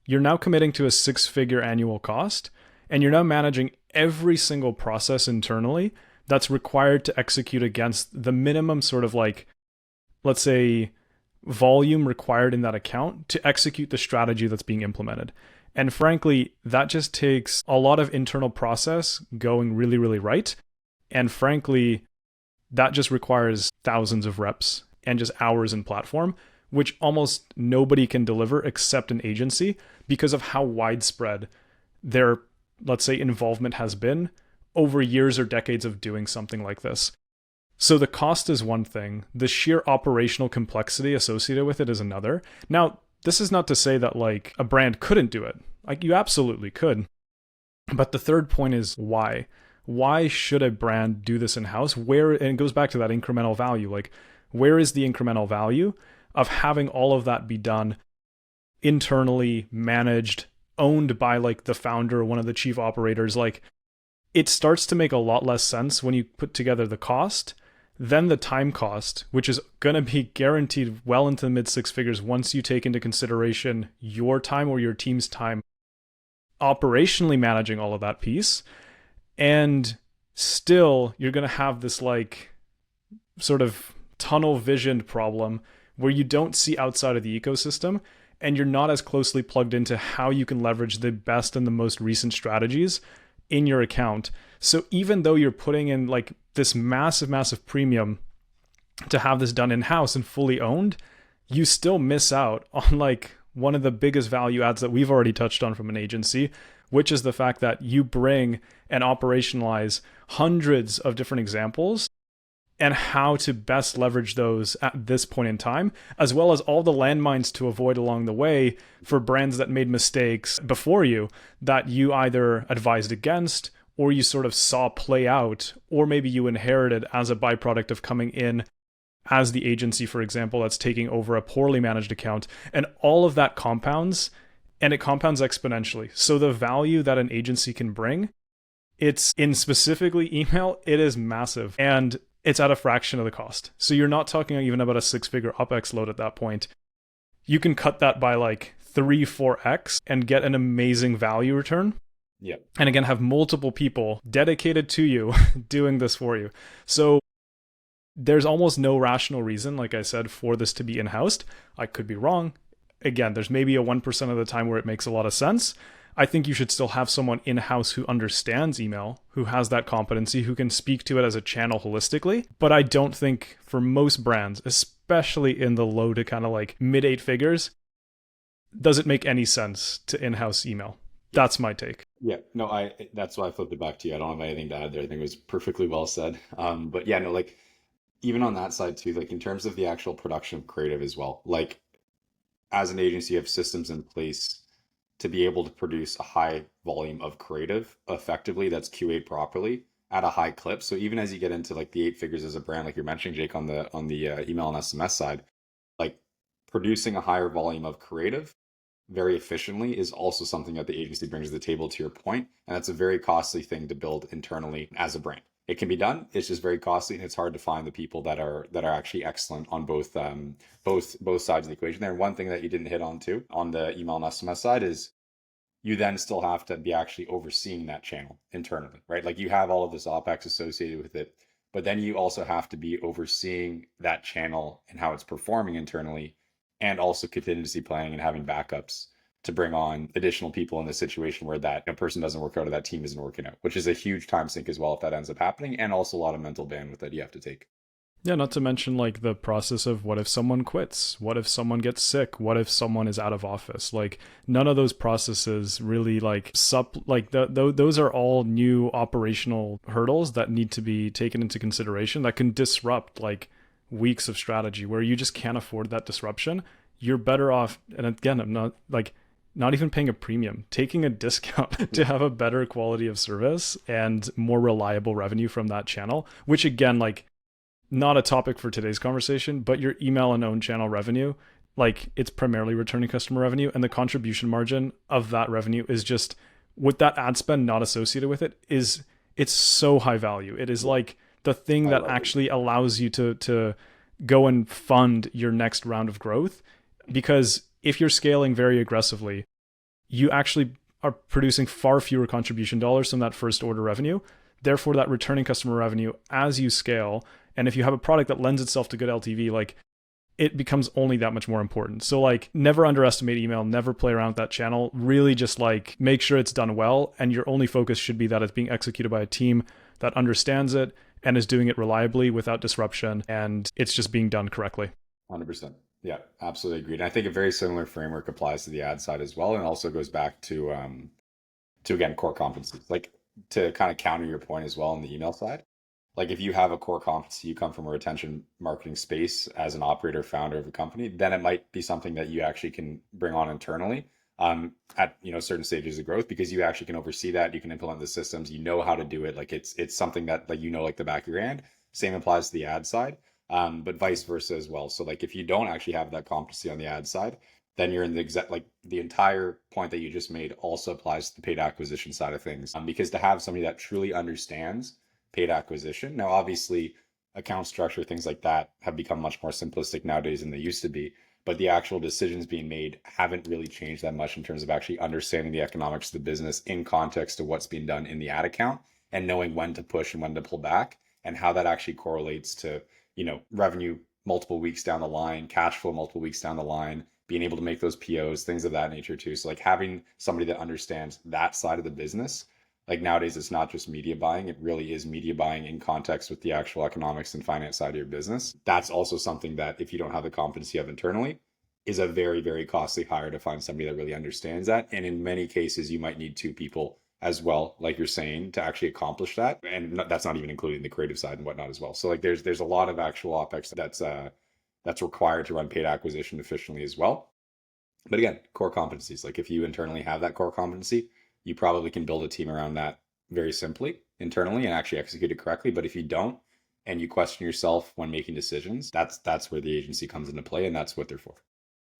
you're now committing to a 6-figure annual cost, and you're now managing every single process internally that's required to execute against the minimum sort of like, let's say, volume required in that account to execute the strategy that's being implemented. And frankly, that just takes a lot of internal process going really, really right. And frankly, that just requires thousands of reps and just hours in platform, which almost nobody can deliver except an agency because of how widespread their, let's say, involvement has been over years or decades of doing something like this. So the cost is one thing. The sheer operational complexity associated with it is another. Now, this is not to say that like a brand couldn't do it. Like you absolutely could. But the third point is why? Why should a brand do this in-house? And it goes back to that incremental value. Like, where is the incremental value of having all of that be done internally, managed, owned by like the founder or one of the chief operators? Like, it starts to make a lot less sense when you put together the cost, then the time cost, which is going to be guaranteed well into the mid 6 figures once you take into consideration your time or your team's time operationally managing all of that piece. And still, you're going to have this like sort of tunnel visioned problem where you don't see outside of the ecosystem and you're not as closely plugged into how you can leverage the best and the most recent strategies in your account. So even though you're putting in like this massive, massive premium to have this done in-house and fully owned, you still miss out on like one of the biggest value adds that we've already touched on from an agency, which is the fact that you bring and operationalize hundreds of different examples and how to best leverage those at this point in time, as well as all the landmines to avoid along the way for brands that made mistakes before you that you either advised against or you sort of saw play out, or maybe you inherited as a byproduct of coming in as the agency, for example, that's taking over a poorly managed account. And all of that compounds, and it compounds exponentially. So the value that an agency can bring, it's in specifically email, it is massive. And it's at a fraction of the cost. So you're not talking even about a 6-figure OpEx load at that point. You can cut that by like 3-4x and get an amazing value return. Yeah. And again, have multiple people dedicated to you doing this for you. So there's almost no rational reason, like I said, for this to be in-housed. I could be wrong. Again, there's maybe a 1% of the time where it makes a lot of sense. I think you should still have someone in-house who understands email, who has that competency, who can speak to it as a channel holistically. But I don't think for most brands, especially in the low to kind of like mid 8 figures, does it make any sense to in-house email. That's my take. Yeah, no, that's why I flipped it back to you. I don't have anything to add there. I think it was perfectly well said. But yeah, no, like even on that side too, like in terms of the actual production of creative as well, like as an agency, you have systems in place to be able to produce a high volume of creative effectively that's QA'd properly at a high clip. So even as you get into like the 8 figures as a brand, like you're mentioning, Jake, on the email and SMS side, like producing a higher volume of creative very efficiently is also something that the agency brings to the table, to your point. And that's a very costly thing to build internally as a brand. It can be done. It's just very costly, and it's hard to find the people that are actually excellent on both sides of the equation there. And one thing that you didn't hit on too on the email and SMS side is you then still have to be actually overseeing that channel internally, right? Like you have all of this OpEx associated with it, but then you also have to be overseeing that channel and how it's performing internally, and also contingency planning and having backups to bring on additional people in the situation where that person doesn't work out or that team isn't working out, which is a huge time sink as well if that ends up happening, and also a lot of mental bandwidth that you have to take. Yeah, not to mention like the process of what if someone quits? What if someone gets sick? What if someone is out of office? Like none of those processes really those are all new operational hurdles that need to be taken into consideration that can disrupt like weeks of strategy where you just can't afford that disruption. You're better off, and again, I'm not even paying a premium, taking a discount to have a better quality of service and more reliable revenue from that channel, which again, like not a topic for today's conversation, but your email and own channel revenue, like it's primarily returning customer revenue, and the contribution margin of that revenue is just, with that ad spend not associated with it, it's so high value. It is like the thing that actually allows you to go and fund your next round of growth. Because if you're scaling very aggressively, you actually are producing far fewer contribution dollars from that first order revenue. Therefore, that returning customer revenue as you scale, and if you have a product that lends itself to good LTV, like it becomes only that much more important. So like never underestimate email, never play around with that channel. Really just like make sure it's done well, and your only focus should be that it's being executed by a team that understands it and is doing it reliably without disruption, and it's just being done correctly. 100%. Yeah, absolutely agreed. And I think a very similar framework applies to the ad side as well, and also goes back to again core competencies. Like to kind of counter your point as well on the email side. Like if you have a core competency, you come from a retention marketing space as an operator, founder of a company, then it might be something that you actually can bring on internally at certain stages of growth, because you actually can oversee that. You can implement the systems, you know how to do it. Like it's something that like like the back of your hand. Same applies to the ad side, but vice versa as well. So like if you don't actually have that competency on the ad side, then you're in the exact, like the entire point that you just made also applies to the paid acquisition side of things. Because to have somebody that truly understands paid acquisition, now obviously account structure, things like that have become much more simplistic nowadays than they used to be, but the actual decisions being made haven't really changed that much in terms of actually understanding the economics of the business in context of what's being done in the ad account, and knowing when to push and when to pull back, and how that actually correlates to revenue multiple weeks down the line, cash flow multiple weeks down the line, being able to make those POs, things of that nature too. So like having somebody that understands that side of the business, like nowadays it's not just media buying, it really is media buying in context with the actual economics and finance side of your business. That's also something that if you don't have the competency of internally, is a very, very costly hire to find somebody that really understands that. And in many cases, you might need two people as well, like you're saying, to actually accomplish that. And that's not even including the creative side and whatnot as well. So like there's a lot of actual OpEx that's required to run paid acquisition efficiently as well. But again, core competencies. Like if you internally have that core competency, you probably can build a team around that very simply internally and actually execute it correctly. But if you don't, and you question yourself when making decisions, that's where the agency comes into play, and that's what they're for.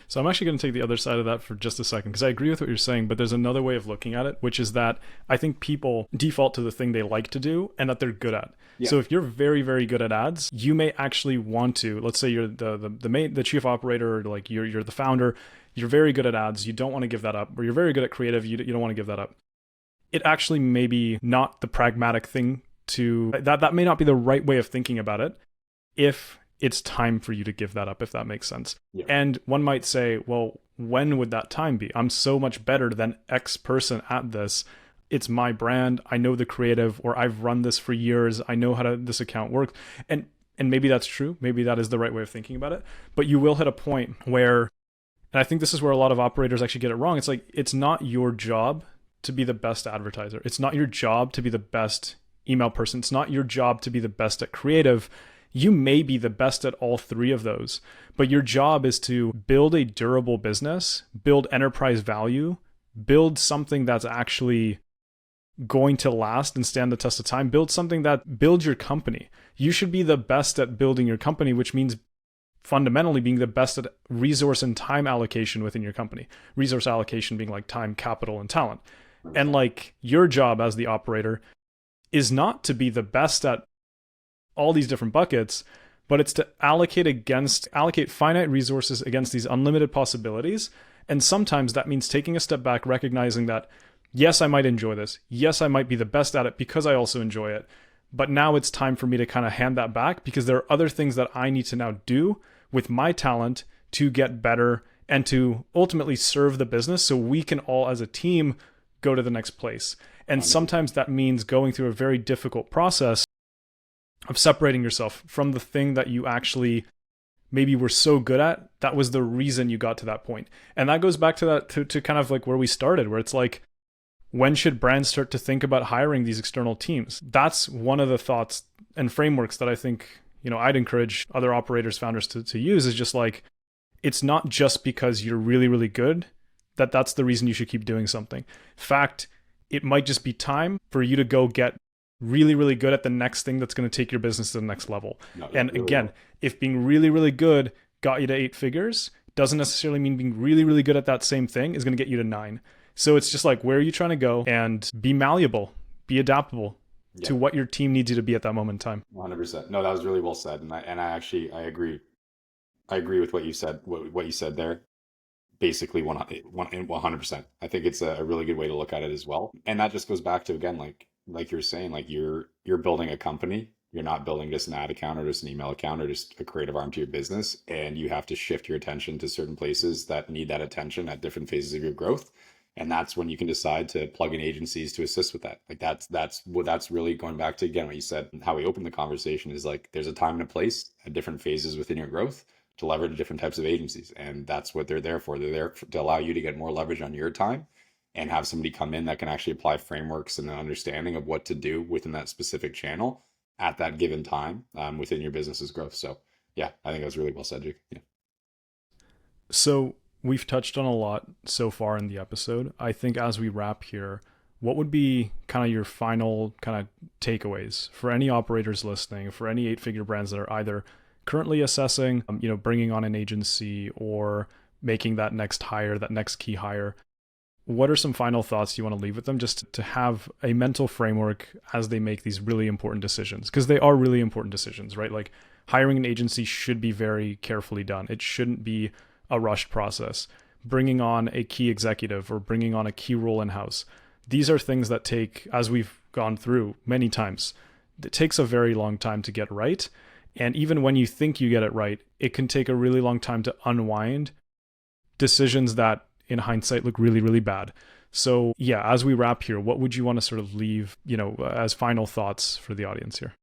So I'm actually going to take the other side of that for just a second, because I agree with what you're saying, but there's another way of looking at it, which is that I think people default to the thing they like to do and that they're good at. Yeah. So if you're very, very good at ads, you may actually want to, let's say you're the chief operator, or like you're the founder, you're very good at ads, you don't want to give that up, or you're very good at creative, you don't want to give that up. It actually may be not the pragmatic thing to, that may not be the right way of thinking about it if it's time for you to give that up, if that makes sense. Yeah. And one might say, well, when would that time be? I'm so much better than X person at this. It's my brand. I know the creative, or I've run this for years. I know how this account works. And maybe that's true. Maybe that is the right way of thinking about it. But you will hit a point where, and I think this is where a lot of operators actually get it wrong. It's like, it's not your job to be the best advertiser. It's not your job to be the best email person. It's not your job to be the best at creative. You may be the best at all three of those, but your job is to build a durable business, build enterprise value, build something that's actually going to last and stand the test of time, build something that builds your company. You should be the best at building your company, which means fundamentally being the best at resource and time allocation within your company. Resource allocation being like time, capital, and talent. And like your job as the operator is not to be the best at all these different buckets, but it's to allocate finite resources against these unlimited possibilities. And sometimes that means taking a step back, recognizing that, yes, I might enjoy this. Yes, I might be the best at it because I also enjoy it. But now it's time for me to kind of hand that back because there are other things that I need to now do with my talent to get better and to ultimately serve the business so we can all as a team go to the next place. And sometimes that means going through a very difficult process of separating yourself from the thing that you actually maybe were so good at. That was the reason you got to that point. And that goes back to that, to kind of like where we started, where it's like, when should brands start to think about hiring these external teams? That's one of the thoughts and frameworks that I think, I'd encourage other operators, founders to use, is just like, it's not just because you're really, really good that's the reason you should keep doing something. In fact, it might just be time for you to go get really, really good at the next thing that's going to take your business to the next level. No, and really again, if being really, really good got you to 8 figures, doesn't necessarily mean being really, really good at that same thing is going to get you to 9. So it's just like, where are you trying to go? And be malleable, be adaptable to what your team needs you to be at that moment in time. 100%. No, that was really well said. And I agree. I agree with what you said, what you said there. Basically 100%. I think it's a really good way to look at it as well. And that just goes back to, again, like you're saying, like you're building a company. You're not building just an ad account or just an email account or just a creative arm to your business. And you have to shift your attention to certain places that need that attention at different phases of your growth. And that's when you can decide to plug in agencies to assist with that. Like that's really going back to, again, what you said, how we opened the conversation is like, there's a time and a place at different phases within your growth to leverage different types of agencies. And that's what they're there for. They're there to allow you to get more leverage on your time and have somebody come in that can actually apply frameworks and an understanding of what to do within that specific channel at that given time within your business's growth. So yeah, I think that was really well said, Jake. Yeah. So we've touched on a lot so far in the episode. I think as we wrap here, what would be kind of your final kind of takeaways for any operators listening, for any 8-figure brands that are either currently assessing, bringing on an agency or making that next hire, that next key hire? What are some final thoughts you want to leave with them just to have a mental framework as they make these really important decisions? Because they are really important decisions, right? Like hiring an agency should be very carefully done. It shouldn't be a rushed process. Bringing on a key executive or bringing on a key role in-house. These are things that take, as we've gone through many times, it takes a very long time to get right. And even when you think you get it right, it can take a really long time to unwind decisions that in hindsight look really, really bad. So yeah, as we wrap here, what would you want to sort of leave, as final thoughts for the audience here?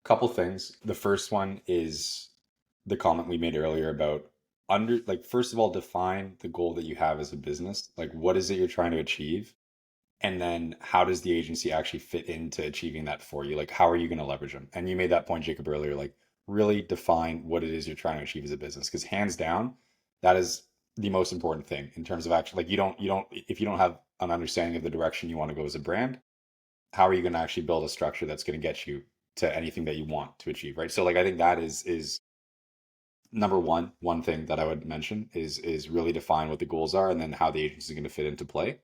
Couple things. The first one is the comment we made earlier about first of all, define the goal that you have as a business. Like, what is it you're trying to achieve? And then how does the agency actually fit into achieving that for you? Like, how are you going to leverage them? And you made that point, Jacob, earlier, like really define what it is you're trying to achieve as a business. Because hands down, that is the most important thing in terms of actually, like if you don't have an understanding of the direction you want to go as a brand, how are you going to actually build a structure that's going to get you to anything that you want to achieve, right? So like, I think that is number one thing that I would mention is really define what the goals are and then how the agency is going to fit into play.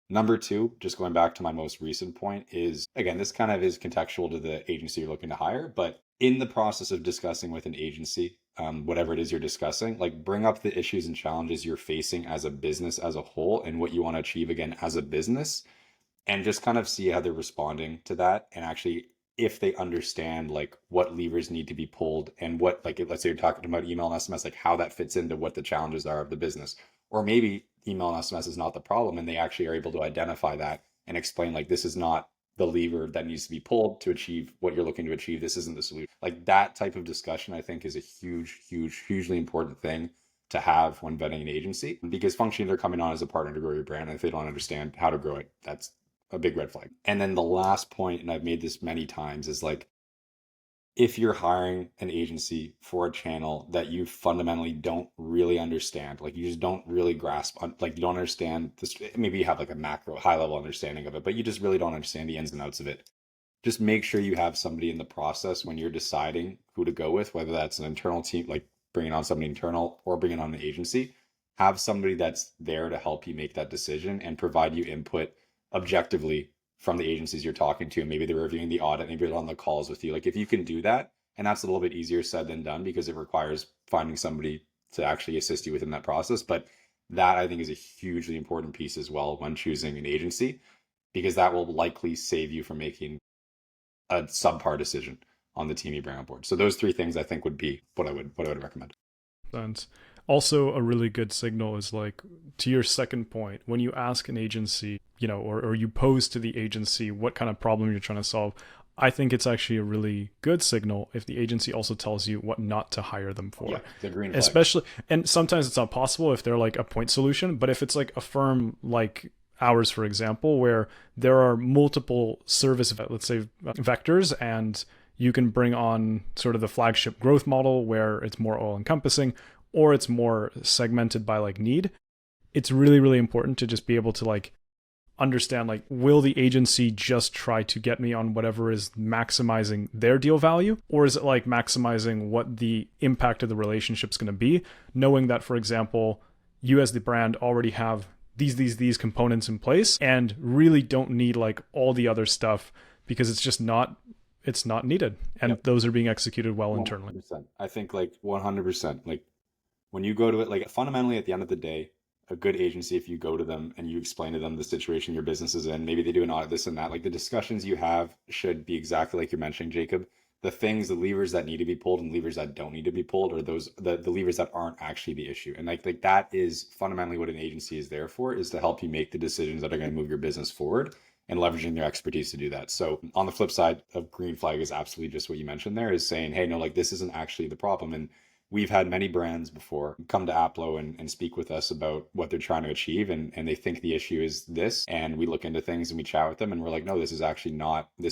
Number two, just going back to my most recent point is, again, this kind of is contextual to the agency you're looking to hire, but in the process of discussing with an agency, whatever it is you're discussing, like bring up the issues and challenges you're facing as a business as a whole and what you want to achieve again as a business, and just kind of see how they're responding to that. And actually, if they understand like what levers need to be pulled and what, like, let's say you're talking about email and SMS, like how that fits into what the challenges are of the business. Or maybe email and SMS is not the problem and they actually are able to identify that and explain like, this is not the lever that needs to be pulled to achieve what you're looking to achieve. This isn't the solution. Like that type of discussion, I think is a hugely important thing to have when vetting an agency, because functionally they're coming on as a partner to grow your brand. And if they don't understand how to grow it, that's a big red flag. And then the last point, and I've made this many times, is like, if you're hiring an agency for a channel that you fundamentally don't really understand, like you just don't really grasp, like you don't understand this, maybe you have like a macro high level understanding of it, but you just really don't understand the ins and outs of it. Just make sure you have somebody in the process when you're deciding who to go with, whether that's an internal team, like bringing on somebody internal or bringing on an agency, have somebody that's there to help you make that decision and provide you input objectively from the agencies you're talking to. Maybe they're reviewing the audit, maybe they're on the calls with you. Like if you can do that, and that's a little bit easier said than done because it requires finding somebody to actually assist you within that process. But that I think is a hugely important piece as well when choosing an agency, because that will likely save you from making a subpar decision on the team you bring on board. So those three things I think would be what I would recommend. Sense. Also, a really good signal is like, to your second point, when you ask an agency, or you pose to the agency what kind of problem you're trying to solve, I think it's actually a really good signal if the agency also tells you what not to hire them for. Yeah, the green flag. Especially, and sometimes it's not possible if they're like a point solution, but if it's like a firm like ours, for example, where there are multiple service, let's say, vectors, and you can bring on sort of the flagship growth model where it's more all encompassing, or it's more segmented by like need. It's really, really important to just be able to like understand, like, will the agency just try to get me on whatever is maximizing their deal value, or is it like maximizing what the impact of the relationship is going to be, knowing that, for example, you as the brand already have these components in place and really don't need like all the other stuff because it's not needed, and Yep. those are being executed well 100%. internally. I think like 100%. Like when you go to it, like fundamentally at the end of the day, a good agency, if you go to them and you explain to them the situation your business is in, maybe they do an audit, this and that, like the discussions you have should be exactly like you're mentioning, Jacob. The levers that need to be pulled and levers that don't need to be pulled are those the levers that aren't actually the issue. And like that is fundamentally what an agency is there for, is to help you make the decisions that are going to move your business forward and leveraging their expertise to do that. So on the flip side of green flag is absolutely just what you mentioned there, is saying, hey, no, like this isn't actually the problem. And we've had many brands before come to Aplo and speak with us about what they're trying to achieve. And they think the issue is this. And we look into things and we chat with them and we're like, no, this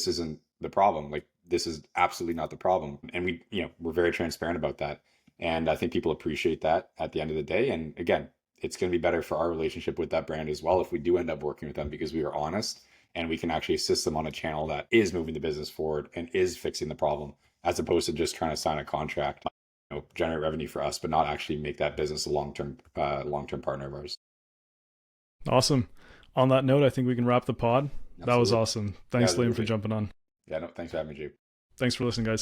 isn't the problem. Like this is absolutely not the problem. And we're very transparent about that. And I think people appreciate that at the end of the day. And again, it's going to be better for our relationship with that brand as well if we do end up working with them, because we are honest and we can actually assist them on a channel that is moving the business forward and is fixing the problem, as opposed to just trying to sign a contract, generate revenue for us, but not actually make that business a long-term partner of ours. Awesome. On that note, I think we can wrap the pod. Absolutely. That was awesome. Thanks, Yeah, Liam, for jumping on. Yeah, no, thanks for having me, Jake. Thanks for listening, guys.